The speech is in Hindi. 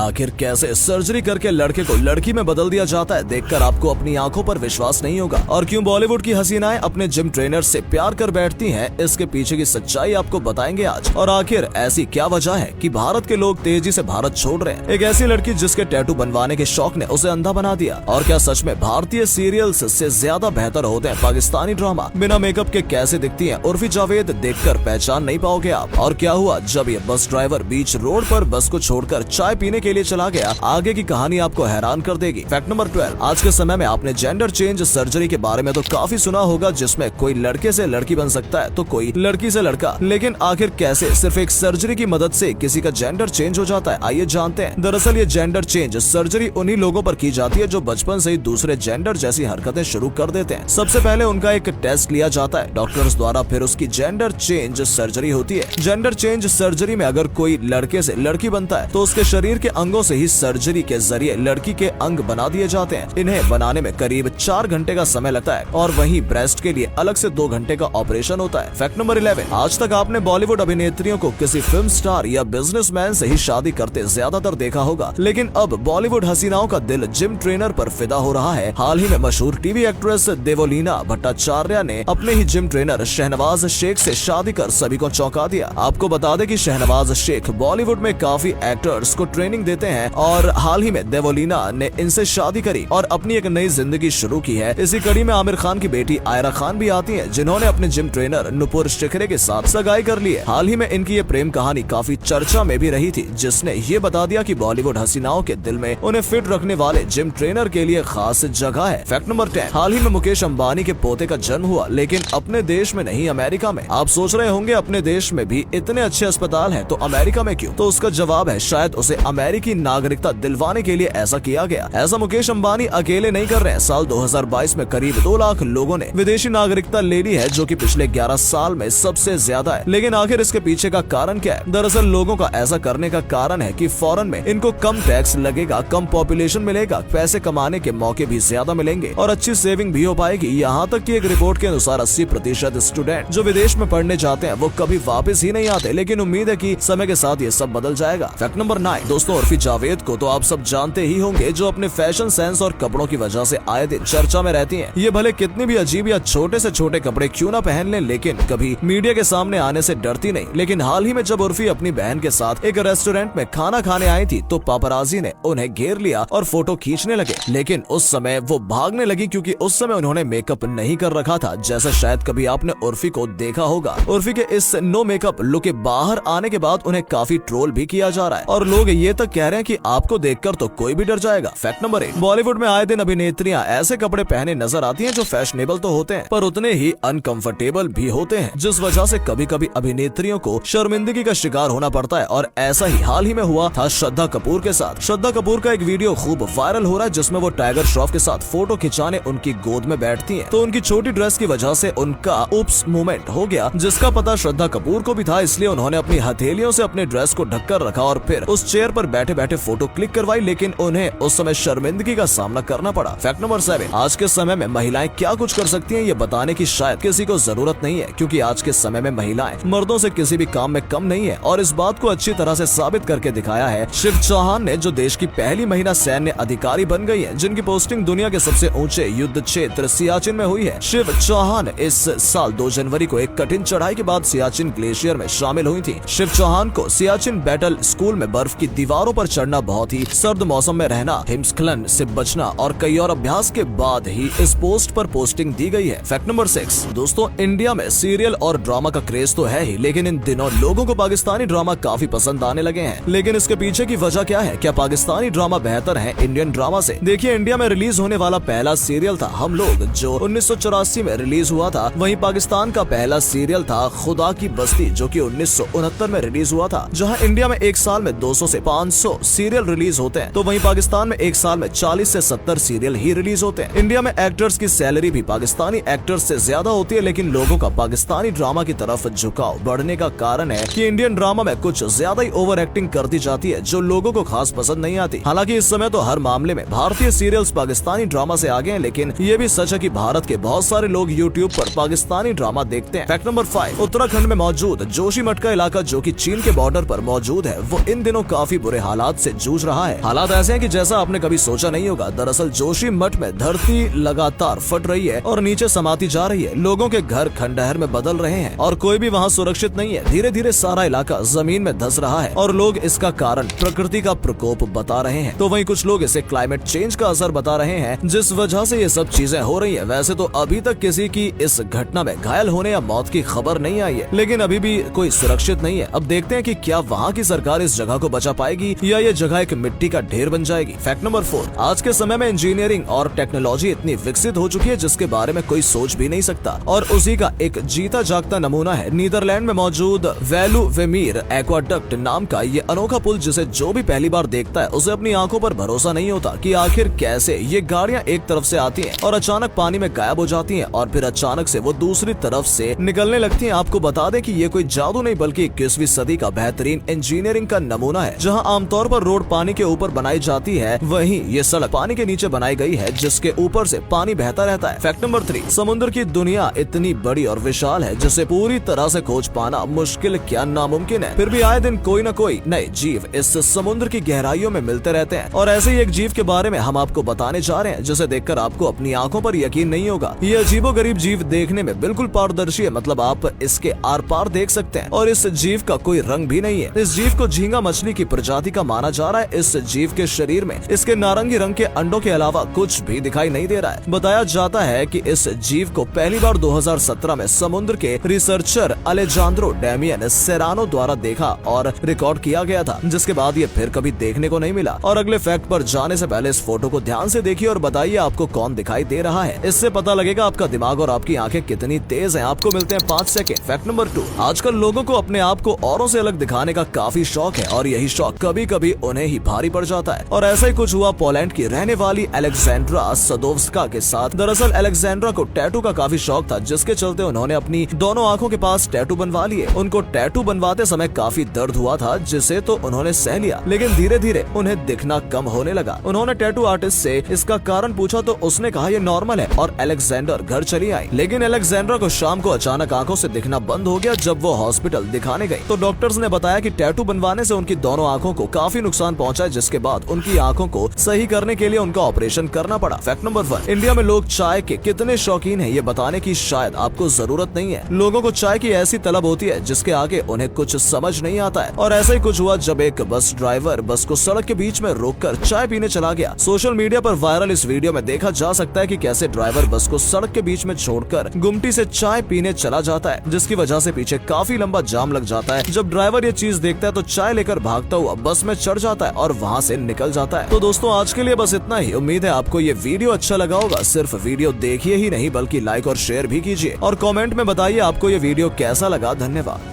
आखिर कैसे सर्जरी करके लड़के को लड़की में बदल दिया जाता है, देखकर आपको अपनी आंखों पर विश्वास नहीं होगा। और क्यों बॉलीवुड की हसीनाएं अपने जिम ट्रेनर से प्यार कर बैठती हैं, इसके पीछे की सच्चाई आपको बताएंगे आज। और आखिर ऐसी क्या वजह है कि भारत के लोग तेजी से भारत छोड़ रहे हैं। एक ऐसी लड़की जिसके टैटू बनवाने के शौक ने उसे अंधा बना दिया। और क्या सच में भारतीय सीरियल्स से ज्यादा बेहतर होते हैं पाकिस्तानी ड्रामा? बिना मेकअप के कैसे दिखती है उर्फी जावेद, देखकर पहचान नहीं पाओगे आप। और क्या हुआ जब ये बस ड्राइवर बीच रोड पर बस को छोड़कर चाय पीने के लिए चला गया? आगे की कहानी आपको हैरान कर देगी। Fact number 12। आज के समय में आपने जेंडर चेंज सर्जरी के बारे में तो काफी सुना होगा, जिसमें कोई लड़के से लड़की बन सकता है तो कोई लड़की से लड़का। लेकिन आखिर कैसे सिर्फ एक सर्जरी की मदद से किसी का जेंडर चेंज हो जाता है, आइए जानते हैं। दरअसल ये जेंडर चेंज सर्जरी उन्हीं लोगों पर की जाती है जो बचपन से ही दूसरे जेंडर जैसी हरकतें शुरू कर देते हैं। सबसे पहले उनका एक टेस्ट लिया जाता है डॉक्टर्स द्वारा, फिर उसकी जेंडर चेंज सर्जरी होती है। जेंडर चेंज सर्जरी में अगर कोई लड़के से लड़की बनता है तो उसके शरीर के अंगों से ही सर्जरी के जरिए लड़की के अंग बना दिए जाते हैं। इन्हें बनाने में करीब 4 घंटे का समय लगता है और वहीं ब्रेस्ट के लिए अलग से 2 घंटे का ऑपरेशन होता है। Fact number 11। आज तक आपने बॉलीवुड अभिनेत्रियों को किसी फिल्म स्टार या बिजनेसमैन से ही शादी करते ज्यादातर देखा होगा, लेकिन अब बॉलीवुड हसीनाओं का दिल जिम ट्रेनर पर फिदा हो रहा है। हाल ही में मशहूर टीवी एक्ट्रेस देवोलीना भट्टाचार्य ने अपने ही जिम ट्रेनर शहनवाज शेख से शादी कर सभी को चौंका दिया। आपको बता दें कि शहनवाज शेख बॉलीवुड में काफी एक्टर्स को ट्रेनिंग देते हैं और हाल ही में देवोलीना ने इनसे शादी करी और अपनी एक नई जिंदगी शुरू की है। इसी कड़ी में आमिर खान की बेटी आयरा खान भी आती है, जिन्होंने अपने जिम ट्रेनर नुपुर शिखरे के साथ सगाई कर ली है। हाल ही में इनकी ये प्रेम कहानी काफी चर्चा में भी रही थी, जिसने ये बता दिया कि बॉलीवुड हसीनाओं के दिल में उन्हें फिट रखने वाले जिम ट्रेनर के लिए खास जगह है। Fact number 10। हाल ही में मुकेश अंबानी के पोते का जन्म हुआ, लेकिन अपने देश में नहीं, अमेरिका में। आप सोच रहे होंगे अपने देश में भी इतने अच्छे अस्पताल हैं तो अमेरिका में क्यों? तो उसका जवाब है शायद उसे अमेरिकी नागरिकता दिलवाने के लिए ऐसा किया गया। ऐसा मुकेश अंबानी अकेले नहीं कर रहे हैं। साल 2022 में करीब 2 लाख लोगों ने विदेशी नागरिकता ले ली है, जो कि पिछले 11 साल में सबसे ज्यादा है। लेकिन आखिर इसके पीछे का कारण क्या है? दरअसल लोगों का ऐसा करने का कारण है कि फॉरेन में इनको कम टैक्स लगेगा, कम पॉपुलेशन मिलेगा, पैसे कमाने के मौके भी ज्यादा मिलेंगे और अच्छी सेविंग भी हो पाएगी। यहाँ तक कि एक रिपोर्ट के अनुसार 80% स्टूडेंट जो विदेश में पढ़ने जाते हैं वो कभी वापस ही नहीं आते, लेकिन उम्मीद है कि समय के साथ ये सब बदल जाएगा। Fact number 9। दोस्तों, उर्फी जावेद को तो आप सब जानते ही होंगे, जो अपने फैशन सेंस और कपड़ों की वजह से आए दिन चर्चा में रहती हैं। ये भले कितनी भी अजीब या छोटे से छोटे कपड़े क्यों ना पहन लें, लेकिन कभी मीडिया के सामने आने से डरती नहीं। लेकिन हाल ही में जब उर्फी अपनी बहन के साथ एक रेस्टोरेंट में खाना खाने आई थी तो पापराजी ने उन्हें घेर लिया और फोटो खींचने लगे। लेकिन उस समय वो भागने लगी क्योंकि उस समय उन्होंने मेकअप नहीं कर रखा था, जैसा शायद कभी आपने उर्फी को देखा होगा। उर्फी के इस नो मेकअप लुक के बाहर आने के बाद उन्हें काफी ट्रोल भी किया जा रहा है और लोग ये तक कह रहे हैं कि आपको देखकर तो कोई भी डर जाएगा। Fact number 1। बॉलीवुड में आए दिन अभिनेत्रियां ऐसे कपड़े पहने नजर आती हैं जो फैशनेबल तो होते हैं पर उतने ही अनकंफर्टेबल भी होते हैं, जिस वजह से कभी कभी अभिनेत्रियों को शर्मिंदगी का शिकार होना पड़ता है। और ऐसा ही हाल ही में हुआ था श्रद्धा कपूर के साथ। श्रद्धा कपूर का एक वीडियो खूब वायरल हो रहा है, जिसमें वो टाइगर श्रॉफ के साथ फोटो खिंचाने उनकी गोद में बैठती हैं। तो उनकी छोटी ड्रेस की वजह से उनका उप्स मोमेंट हो गया, जिसका पता श्रद्धा कपूर को भी था। इसलिए उन्होंने अपनी हथेलियों से अपने ड्रेस को ढककर रखा और फिर उस चेयर पर बैठे बैठे फोटो क्लिक करवाई, लेकिन उन्हें उस समय शर्मिंदगी का सामना करना पड़ा। Fact number 7। आज के समय में महिलाएं क्या कुछ कर सकती हैं, ये बताने की शायद किसी को जरूरत नहीं है, क्योंकि आज के समय में महिलाएं मर्दों से किसी भी काम में कम नहीं है और इस बात को अच्छी तरह से साबित करके दिखाया है शिव चौहान ने, जो देश की पहली महिला सैन्य अधिकारी बन गई है, जिनकी पोस्टिंग दुनिया के सबसे ऊंचे युद्ध क्षेत्र सियाचिन में हुई है। शिव चौहान इस साल 2 जनवरी को एक कठिन चढ़ाई के बाद सियाचिन ग्लेशियर में शामिल हुई थी। शिव चौहान को सियाचिन बैटल स्कूल में बर्फ की दीवारों पर चढ़ना, बहुत ही सर्द मौसम में रहना, हिमस्खलन से बचना और कई और अभ्यास के बाद ही इस पोस्ट पर पोस्टिंग दी गई है। Fact number 6। दोस्तों, इंडिया में सीरियल और ड्रामा का क्रेज तो है ही, लेकिन इन दिनों लोगों को पाकिस्तानी ड्रामा काफी पसंद आने लगे हैं। लेकिन इसके पीछे की वजह क्या है? क्या पाकिस्तानी ड्रामा बेहतर है इंडियन ड्रामा से? देखिए, इंडिया में रिलीज होने वाला पहला सीरियल था हम लोग, जो 1984 में रिलीज हुआ था। वहीं पाकिस्तान का पहला सीरियल था खुदा की बस्ती, जो कि 1969 में रिलीज हुआ था। जहां इंडिया में एक साल में 200 से 500 सीरियल रिलीज होते हैं, तो वहीं पाकिस्तान में एक साल में 40 से 70 सीरियल ही रिलीज होते हैं। इंडिया में एक्टर्स की सैलरी भी पाकिस्तानी एक्टर्स से ज्यादा होती है, लेकिन लोगों का पाकिस्तानी ड्रामा की तरफ झुकाव बढ़ने का कारण है कि इंडियन ड्रामा में कुछ ज्यादा ही ओवर एक्टिंग कर दी जाती है, जो लोगों को खास पसंद नहीं आती। हालांकि इस समय तो हर मामले में भारतीय सीरियल्स पाकिस्तानी ड्रामा से आगे हैं, लेकिन ये भी सच है कि भारत के बहुत सारे लोग यूट्यूब पर पाकिस्तानी ड्रामा देखते हैं। Fact number 5। उत्तराखंड में मौजूद जोशीमठ का इलाका, जो कि चीन के बॉर्डर पर मौजूद है, वो इन दिनों काफी बुरे हालात से जूझ रहा है। हालात ऐसे हैं कि जैसा आपने कभी सोचा नहीं होगा। दरअसल जोशी मठ में धरती लगातार फट रही है और नीचे समाती जा रही है। लोगों के घर खंडहर में बदल रहे हैं और कोई भी वहाँ सुरक्षित नहीं है। धीरे धीरे सारा इलाका जमीन में धंस रहा है और लोग इसका कारण प्रकृति का प्रकोप बता रहे हैं, तो वहीं कुछ लोग इसे क्लाइमेट चेंज का असर बता रहे हैं, जिस वजह से ये सब चीजें हो रही है। वैसे तो अभी तक किसी की इस घटना में घायल होने या मौत की खबर नहीं आई है, लेकिन अभी भी कोई सुरक्षित नहीं है। अब देखते हैं कि क्या वहाँ की सरकार इस जगह को बचा पाएगी या ये जगह एक मिट्टी का ढेर बन जाएगी। फैक्ट नंबर 4, आज के समय में इंजीनियरिंग और टेक्नोलॉजी इतनी विकसित हो चुकी है जिसके बारे में कोई सोच भी नहीं सकता, और उसी का एक जीता जागता नमूना है नीदरलैंड में मौजूद वेलुवेमीर एक्वाडक्ट नाम का ये अनोखा पुल, जिसे जो भी पहली बार देखता है उसे अपनी आंखों पर भरोसा नहीं होता कि आखिर कैसे ये गाड़ियां एक तरफ से आती हैं और अचानक पानी में गायब हो जाती हैं और फिर अचानक से वो दूसरी तरफ से निकलने लगती हैं। आपको बता दें कि ये कोई जादू नहीं बल्कि 21वीं सदी का बेहतरीन इंजीनियरिंग का नमूना है। जहां आमतौर पर रोड पानी के ऊपर बनाई जाती है, वहीं ये सड़क पानी के नीचे बनाई गई है जिसके ऊपर से पानी बहता रहता है। फैक्ट नंबर 3, समुद्र की दुनिया इतनी बड़ी और विशाल है जिसे पूरी तरह से खोज पाना मुश्किल क्या नामुमकिन है। फिर भी आए दिन कोई न कोई नए जीव इस समुद्र की गहराइयों में मिलते रहते हैं और ऐसे ही एक जीव के बारे में हम आपको बताने जा रहे हैं जिसे देखकर आपको अपनी आंखों पर यकीन नहीं होगा। ये अजीबोगरीब जीव देखने में बिल्कुल पारदर्शी है, मतलब आप इसके आर पार देख सकते हैं, और इस जीव का कोई रंग भी नहीं है। इस जीव को झींगा मछली की प्रजाति का माना जा रहा है। इस जीव के शरीर में इसके नारंगी रंग के अंडों के अलावा कुछ भी दिखाई नहीं दे रहा है। बताया जाता है कि इस जीव को पहली बार 2017 में समुद्र के रिसर्चर अलेजांद्रो डेमियन सेरानो द्वारा देखा और रिकॉर्ड किया गया था, जिसके बाद ये फिर कभी देखने को नहीं मिला। और अगले फैक्ट पर जाने से पहले इस फोटो को ध्यान से देखिए और बताइए आपको कौन दिखाई दे रहा है। इससे पता लगेगा आपका दिमाग और आपकी आंखें कितनी तेज हैं। आपको मिलते हैं 5 सेकंड। फैक्ट नंबर 2, आजकल लोगों को अपने आप को औरों से अलग दिखाने का काफी शौक है और यही शौक कभी कभी उन्हें ही भारी पड़ जाता है। और ऐसा ही कुछ हुआ पोलैंड की रहने वाली अलेक्जेंड्रा सदोव्स्का के साथ। दरअसल अलेक्जेंड्रा को टैटू का काफी शौक था, जिसके चलते उन्होंने अपनी दोनों आंखों के पास टैटू बनवा लिए। उनको टैटू बनवाते समय काफी दर्द हुआ था, जिसे तो उन्होंने सह लिया, लेकिन धीरे धीरे उन्हें दिखना कम होने लगा। उन्होंने टैटू आर्टिस्ट से इसका कारण पूछा तो उसने कहा ये नॉर्मल है और अलेक्जेंडर घर चली आई। लेकिन अलेक्जेंड्रा को शाम को अचानक आंखों से दिखना बंद हो गया। जब वो हॉस्पिटल दिखाने गई तो डॉक्टर्स ने बताया कि टैटू बनवाने से उनकी दोनों आंखों को काफी नुकसान पहुंचा है, जिसके बाद उनकी आंखों को सही करने के लिए उनका ऑपरेशन करना पड़ा। फैक्ट नंबर 1, इंडिया में लोग चाय के कितने शौकीन हैं ये बताने की शायद आपको जरूरत नहीं है। लोगों को चाय की ऐसी तलब होती है जिसके आगे उन्हें कुछ समझ नहीं आता है। और ऐसा ही कुछ हुआ जब एक बस ड्राइवर बस को सड़क के बीच में रोककर चाय पीने चला गया। सोशल मीडिया पर वायरल इस वीडियो में देखा जा सकता है कि कैसे ड्राइवर बस को सड़क के बीच में छोड़कर गुमटी से चाय पीने चला जाता है, जिसकी वजह से पीछे काफी लंबा जाम लग जाता है। जब ड्राइवर ये चीज देखता है तो चाय लेकर भागता हुआ बस में चढ़ जाता है और वहाँ से निकल जाता है। तो दोस्तों आज के लिए बस इतना ही। उम्मीद है आपको ये वीडियो अच्छा लगा होगा। सिर्फ वीडियो देखिए ही नहीं बल्कि लाइक और शेयर भी कीजिए और कमेंट में बताइए आपको ये वीडियो कैसा लगा। धन्यवाद।